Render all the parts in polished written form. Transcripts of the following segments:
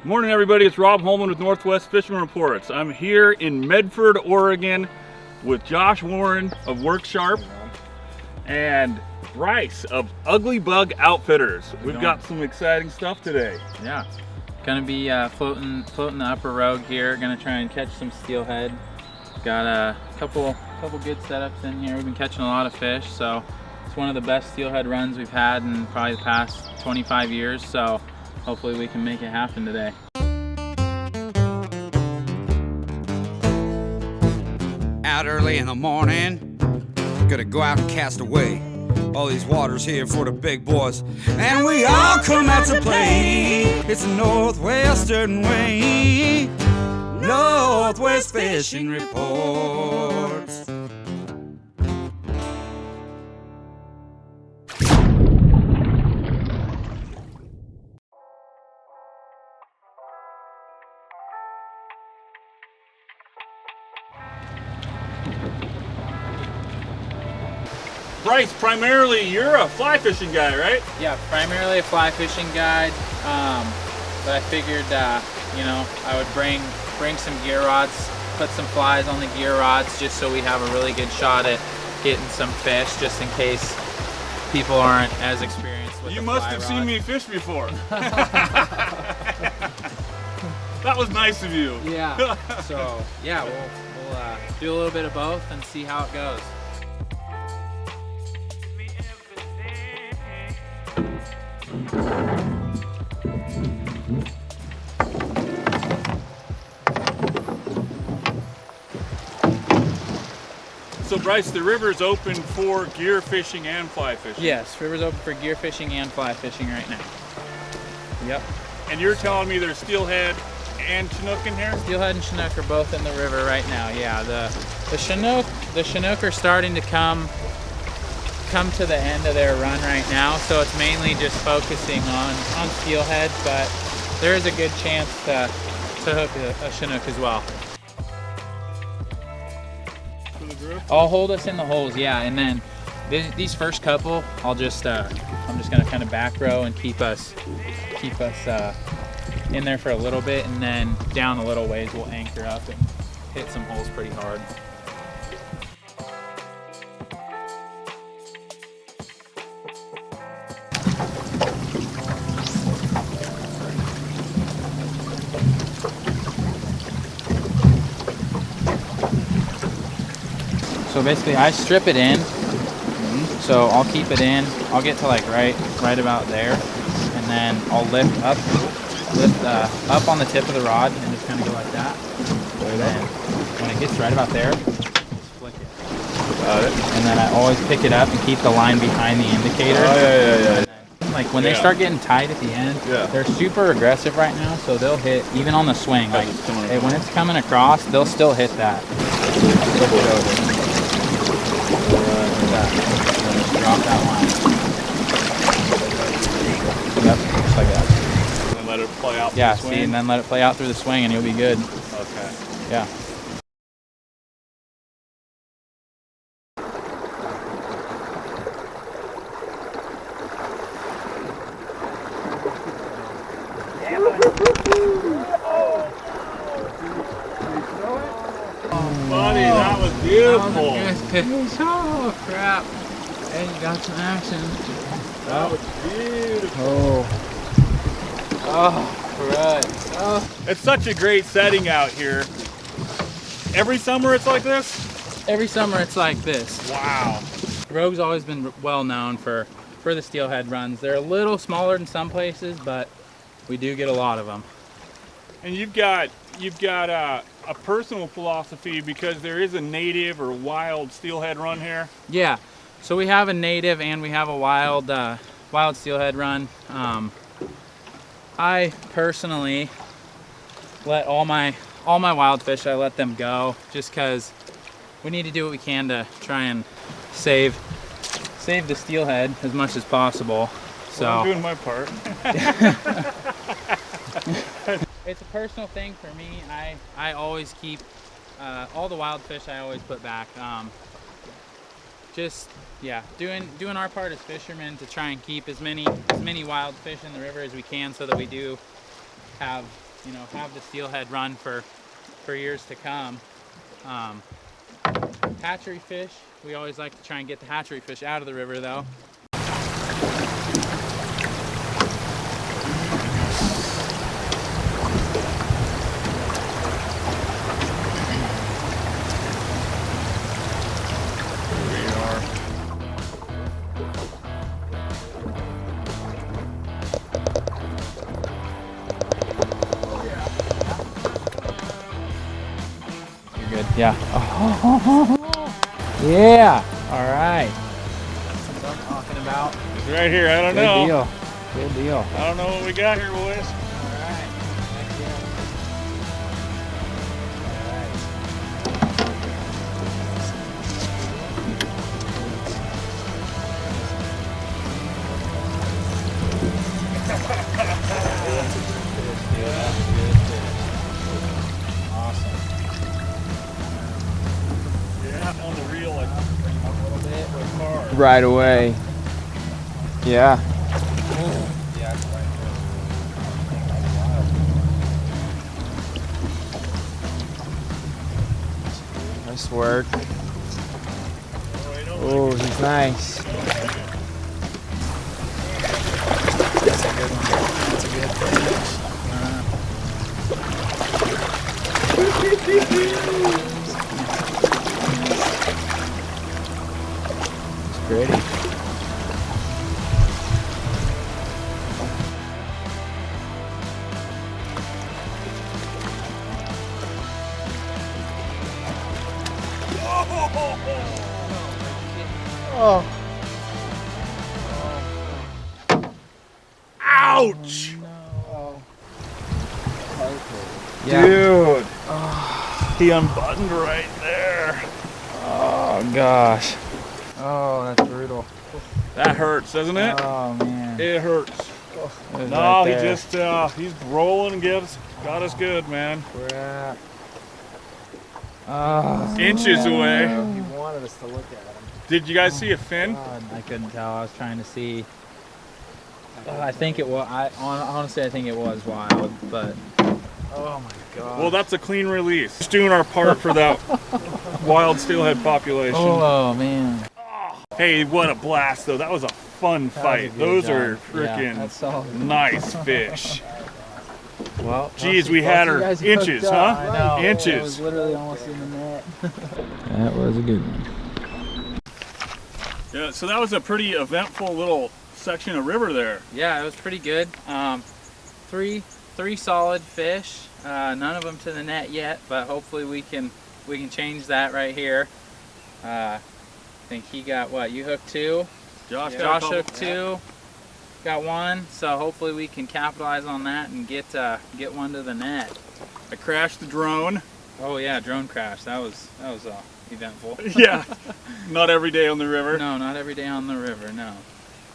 Morning, everybody. It's Rob Holman with Northwest Fishing Reports. I'm here in Medford, Oregon with Josh Warren of Work Sharp and Bryce of Ugly Bug Outfitters. We've got some exciting stuff today. Yeah, gonna be floating the upper rogue here. Gonna try and catch some steelhead. Got a couple good setups in here. We've been catching a lot of fish, so it's one of the best steelhead runs we've had in probably the past 25 years. So hopefully we can make it happen today. Out early in the morning, gonna go out and cast away. All these waters here for the big boys, and we all come out to play. It's a Northwestern way. Northwest Fishing Reports. Bryce, primarily you're a fly fishing guy, right? Yeah, primarily a fly fishing guide, but I figured, you know, I would bring some gear rods, put some flies on the gear rods, just so we have a really good shot at getting some fish, just in case people aren't as experienced with the fly rod. You must have seen me fish before. That was nice of you. Yeah. So yeah, we'll do a little bit of both and see how it goes. So Bryce, the river's open for gear fishing and fly fishing. Yes, river's open for gear fishing and fly fishing right now. Yep. And you're telling me there's steelhead and chinook in here? Steelhead and chinook are both in the river right now. Yeah, the chinook are starting to come to the end of their run right now, so it's mainly just focusing on steelhead, but there is a good chance to hook a chinook as well. I'll hold us in the holes, yeah, and then these first couple, I'm just gonna kind of back row and keep us in there for a little bit, and then down a little ways we'll anchor up and hit some holes pretty hard. So basically I strip it in, so I'll keep it in, I'll get to like right about there, and then I'll lift up on the tip of the rod and just kind of go like that. And then when it gets right about there, just flick it. Got it. And then I always pick it up and keep the line behind the indicator. Oh, yeah. And then, like when they start getting tight at the end, they're super aggressive right now, so they'll hit even on the swing. Like when it's coming across, they'll still hit that. Drop that line. Yep, just like that. And then let it play out through the swing? See, and then let it play out through the swing and you'll be good. Okay. Yeah. Buddy, that was beautiful. Oh, crap. And you got some action. That was beautiful. Oh, right. Oh. It's such a great setting out here. Every summer it's like this? Every summer it's like this. Wow. Rogue's always been well known for the steelhead runs. They're a little smaller in some places, but we do get a lot of them. And you've got a personal philosophy because there is a native or wild steelhead run here. Yeah, so we have a native and we have a wild steelhead run. I personally let all my wild fish, I let them go, just because we need to do what we can to try and save the steelhead as much as possible. So well, I'm doing my part. It's a personal thing for me. I always keep all the wild fish. I always put back. Just doing our part as fishermen to try and keep as many wild fish in the river as we can, so that we do have you know, have the steelhead run for years to come. Hatchery fish, we always like to try and get the hatchery fish out of the river though. Good. Yeah. Yeah. All right. That's what I'm talking about. It's right here. I don't Good know. deal. Good deal. I don't know what we got here, boys. All right. Heck yeah. Awesome. Yeah, on the reel, like a little bit with car. Right away. Yeah. Yeah, it's right Nice work. Oh, he's nice. That's a good one. That's a good fish. It's pretty. Oh. Ouch! Yeah. Dude! He unbuttoned right there. Oh gosh. Oh, that's brutal. That hurts, doesn't it? Oh man. It hurts. It was No, right he there. just, he's rolling and got us good, man. Crap. Oh. Inches away. He wanted us to look at him. Did you guys see a fin? God. I couldn't tell. I was trying to see. I think it was. Honestly, I think it was wild, but. Oh my god. Well, that's a clean release. Just doing our part for that wild steelhead population. Oh man. Hey, what a blast, though. That was a fun fight. good Those job. are Yeah, freaking that's solid. nice fish. Well, Geez, we had her inches, huh? I know. It Inches. was literally almost in the net. That was a good one. Yeah, so that was a pretty eventful little section of river there. Yeah, it was pretty good. Three solid fish. None of them to the net yet, but hopefully we can change that right here. I think he got what? You hooked two. Josh Josh hooked two. Got one. So hopefully we can capitalize on that and get one to the net. I crashed the drone. Oh yeah, drone crash. That was eventful. Yeah, not every day on the river. No, not every day on the river. No.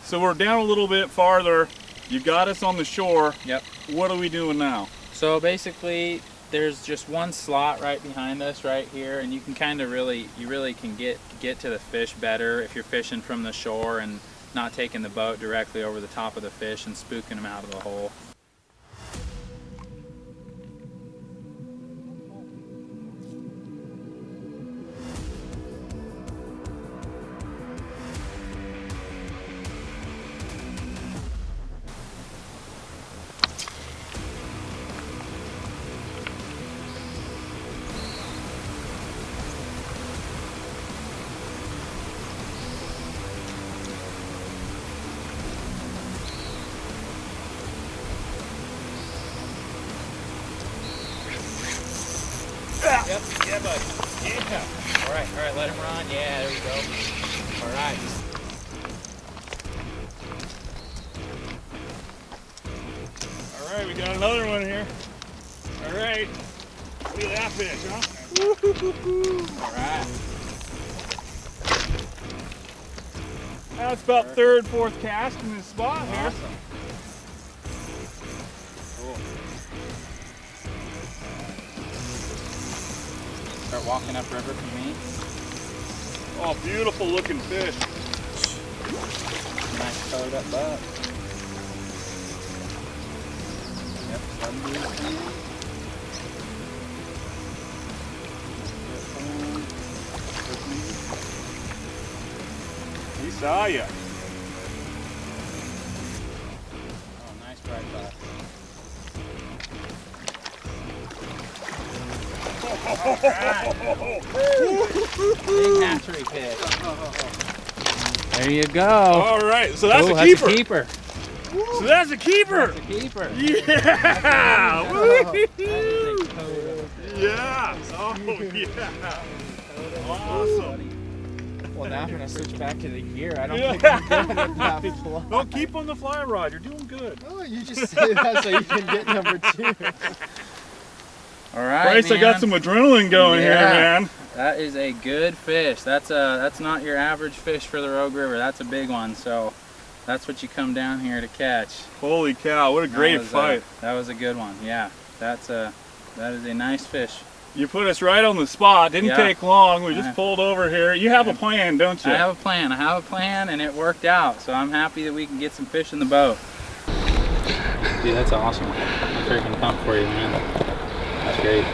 So we're down a little bit farther. You got us on the shore. Yep. What are we doing now? So basically, there's just one slot right behind us right here, and you can kind of really can get to the fish better if you're fishing from the shore and not taking the boat directly over the top of the fish and spooking them out of the hole. Yep, yeah, bud. Yeah. All right, let him run. Yeah, there we go. All right. All right, we got another one here. All right. Look at that fish, huh? All right. That's about third, fourth cast in this spot here. Awesome. Cool. Start walking upriver for me. Oh, beautiful looking fish. Nice colored up buck. Yep, He saw you. Oh, nice bright spot. Big hatchery fish. There you go. All right, so that's Oh, a keeper. That's a keeper. So that's a keeper. That's a keeper. Yeah. That is a total. Yeah. Oh yeah. Awesome. Well, now I'm gonna switch back to the gear. I don't Yeah. think I'm good at that fly. No, keep on the fly rod. You're doing good. Oh, you just say that so you can get number 2. All right, Bryce, man. I got some adrenaline going here, Yeah. man. That is a good fish. That's not your average fish for the Rogue River. That's a big one. So that's what you come down here to catch. Holy cow! What a great fight. That was a good one. Yeah, that is a nice fish. You put us right on the spot. Didn't Yeah. take long. We just Yeah. pulled over here. You have a plan, don't you? I have a plan. I have a plan, and it worked out. So I'm happy that we can get some fish in the boat. Dude, that's awesome. I'm freaking pumped for you, man. That's great.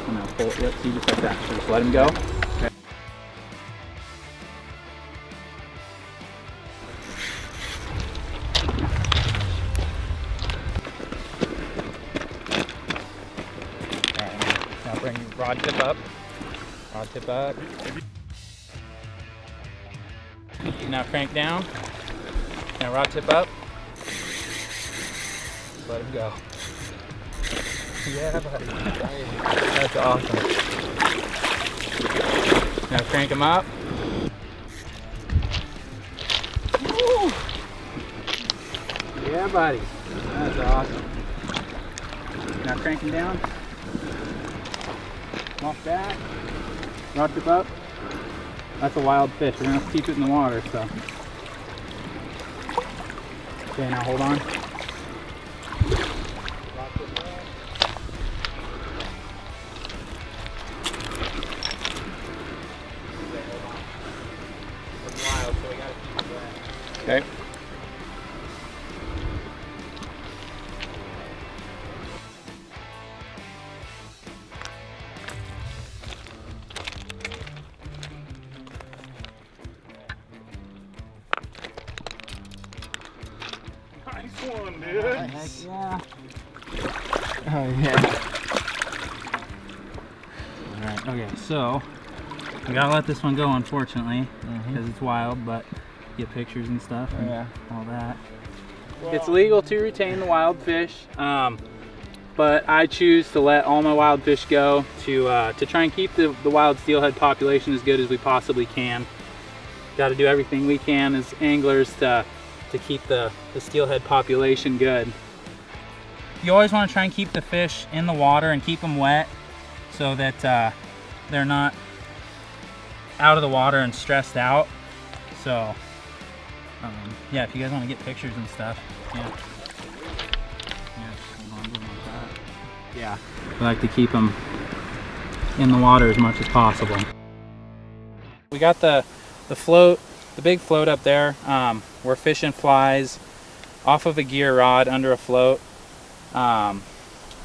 And I'll pull it. Yep, see, just like that. So just let him go. Okay. Alright, now bring your rod tip up. Rod tip up. Now crank down. Now rod tip up. Just let him go. Yeah, buddy. That's awesome. Now crank him up. Woo. Yeah, buddy. That's awesome. Now crank him down. Off back. Rod tip up. That's a wild fish. We're gonna have to keep it in the water, so. Okay, now hold on. Okay. Nice one, dude. Nice. Yeah. Oh, yeah. Alright, okay, so we gotta let this one go, unfortunately, because it's wild, but get pictures and stuff and all that. It's legal to retain the wild fish, but I choose to let all my wild fish go to try and keep the wild steelhead population as good as we possibly can. Got to do everything we can as anglers to keep the steelhead population good. You always want to try and keep the fish in the water and keep them wet so that they're not out of the water and stressed out. So yeah, if you guys want to get pictures and stuff, yeah, just hold on to them like that. Yeah, I like to keep them in the water as much as possible. We got the float, the big float up there. We're fishing flies off of a gear rod under a float.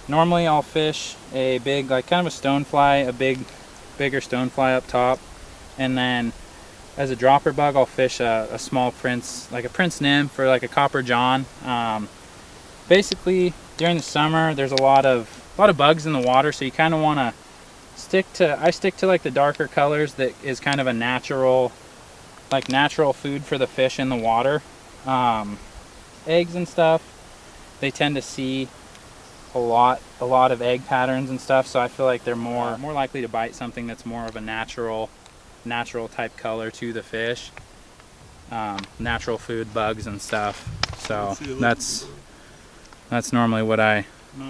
Normally I'll fish a big, like kind of a stone fly, a bigger stone fly up top, and then as a dropper bug I'll fish a small prince, like a prince nymph or like a copper john. Basically during the summer there's a lot of bugs in the water, so you kind of want to stick to like the darker colors that is kind of a natural food for the fish in the water. Eggs and stuff, they tend to see a lot of egg patterns and stuff, so I feel like they're more likely to bite something that's more of a natural type color to the fish. Natural food, bugs and stuff. So that's normally what I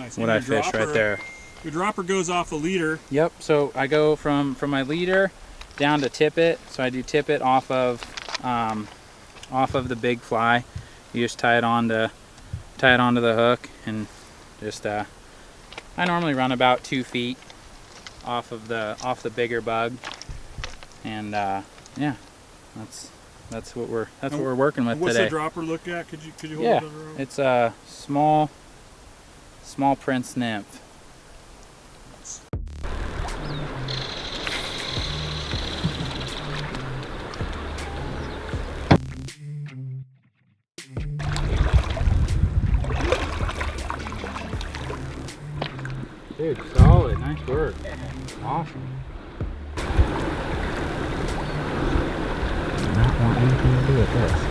fish right there. Your dropper goes off the leader. Yep, so I go from my leader down to tippet. So I do tippet off of the big fly. You just tie it on tie it onto the hook, and just I normally run about 2 feet off the bigger bug, and yeah, that's what we're working with What's today. the dropper look at? Could you hold Yeah, it around? it's a small Prince nymph. Dude, solid, nice work. Awesome. Not want anything to do with this.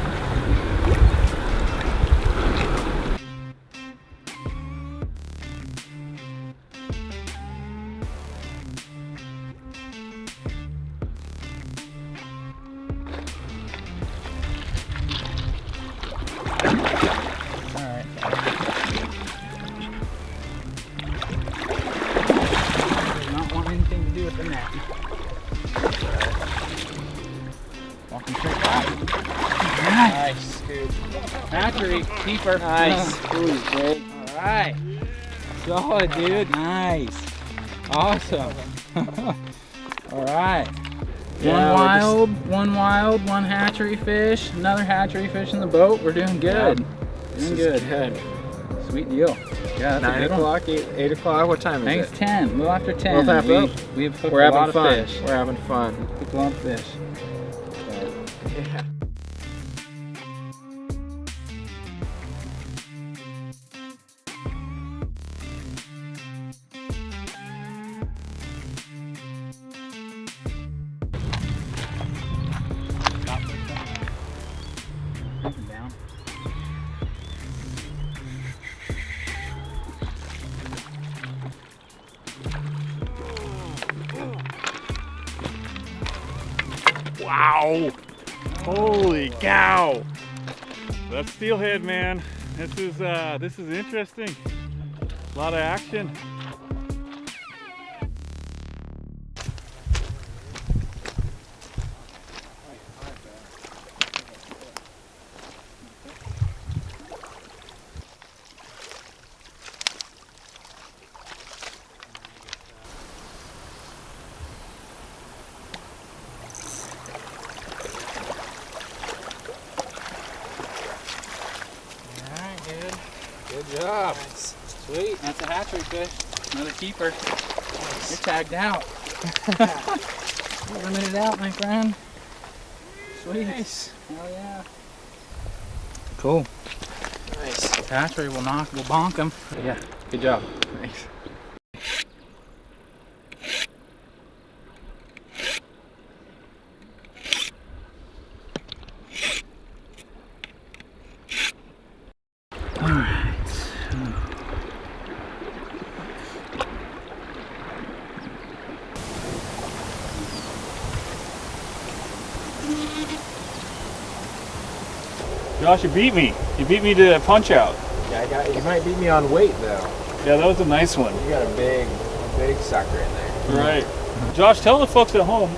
Anything to do with the net. Walking straight back. Nice, scoop. Hatchery, keeper. Nice. Ooh, big. Alright. Solid, dude. Nice. Awesome. Alright. Yeah, one wild, one hatchery fish, another hatchery fish in the boat. We're doing good. Doing good. Sweet deal. Yeah, that's 9 a good one. o'clock, 8 o'clock. What time is I think it's it? 10, a little after 10. Well, half up. We've hooked We're a having lot of fun. fish. We're having fun. Hooked a lot of fish. Yeah. Up and down. Wow! Holy cow! That's steelhead, man. This is interesting. A lot of action. Alright, dude. Good job. Sweet. That's a hatchery fish. Another keeper. You're tagged out. You're limited out, my friend. Sweet. Nice. Hell yeah. Cool. Nice. Hatchery will bonk him. Yeah. Good job. Thanks. Alright. Josh, you beat me. You beat me to punch out. Yeah, you might beat me on weight though. Yeah, that was a nice one. You got a big sucker in there. Right. Josh, tell the folks at home,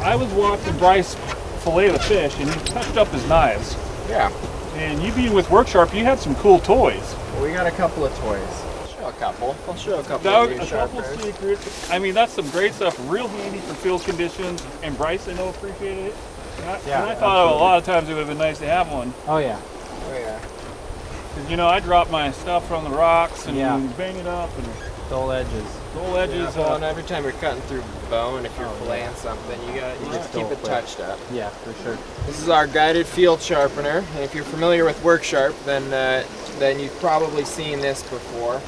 I was watching Bryce fillet the fish and he touched up his knives. Yeah. And you being with Worksharp, you had some cool toys. Well, we got a couple of toys. I'll show a couple Now, of a these couple sharpeners. secrets. I mean, that's some great stuff. Real handy for field conditions. And Bryce, I know, appreciated it. And I Yeah, thought a lot of times it would have been nice to have one. Oh yeah. Oh yeah. 'Cause, you know, I drop my stuff from the rocks and Yeah. bang it up and Dull edges. dull edges. Well, and every time you're cutting through bone, if you're filleting something, you just keep it touched up. Yeah, for sure. This is our guided field sharpener, and if you're familiar with Worksharp, then you've probably seen this before.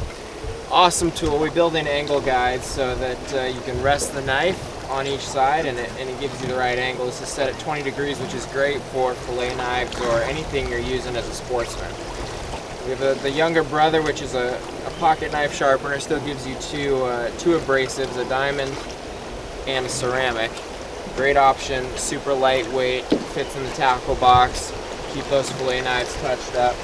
Awesome tool. We build in angle guides so that you can rest the knife on each side, and it gives you the right angle. This is set at 20 degrees, which is great for fillet knives or anything you're using as a sportsman. We have the younger brother, which is a pocket knife sharpener. Still gives you two abrasives, a diamond and a ceramic. Great option, super lightweight, fits in the tackle box. Keep those fillet knives touched up.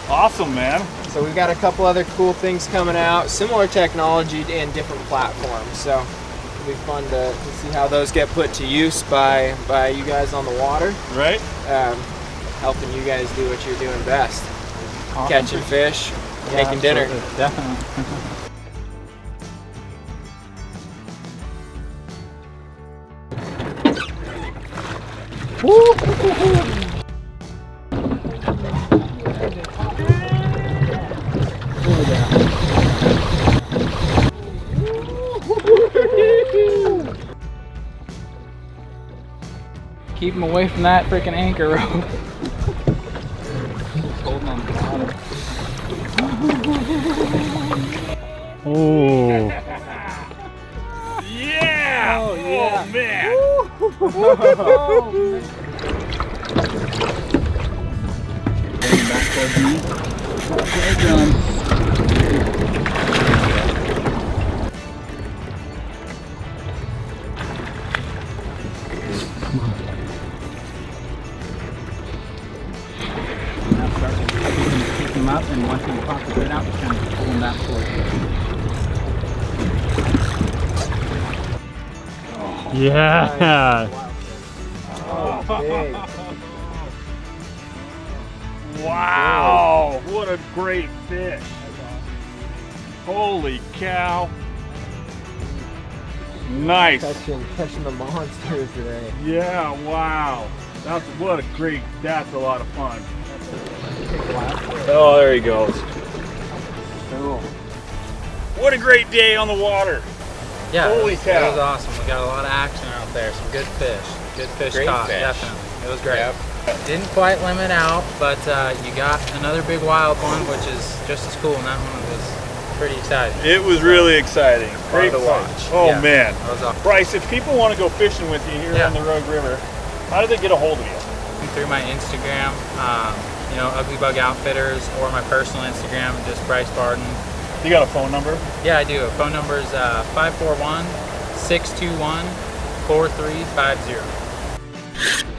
Awesome, man. So we've got a couple other cool things coming out, similar technology in different platforms. So it'll be fun to see how those get put to use by you guys on the water, Right? helping you guys do what you're doing best. catching fish, making dinner. Absolutely. Definitely. Keep him away from that freaking anchor rope. He's holding on the bottom. Oh. Yeah! Oh, yeah. Oh, man! Back towards me. Okay, John. Now start pick him up, and once he pops the bait out, just kind of pull him back towards you. Yeah! Oh, big. Wow! What a great fish! Holy cow! Nice! Catching the monsters today. Yeah, wow! That's what a great, that's a lot of fun. Oh, there he goes. Cool. What a great day on the water! Yeah, Holy it cow. was awesome. We got a lot of action out there. Some good fish. Good fish Great caught, fish. definitely. It was great. Yep. Didn't quite limit out, but you got another big wild one, which is just as cool, and that one was pretty exciting. It was really exciting. Great to fun. watch. Oh Yeah, man. that was awesome. Bryce, if people want to go fishing with you here Yeah. on the Rogue River, how do they get a hold of you? Through my Instagram, you know, Ugly Bug Outfitters, or my personal Instagram, just Bryce Barden. You got a phone number? Yeah, I do. Phone number is 541-621-4350.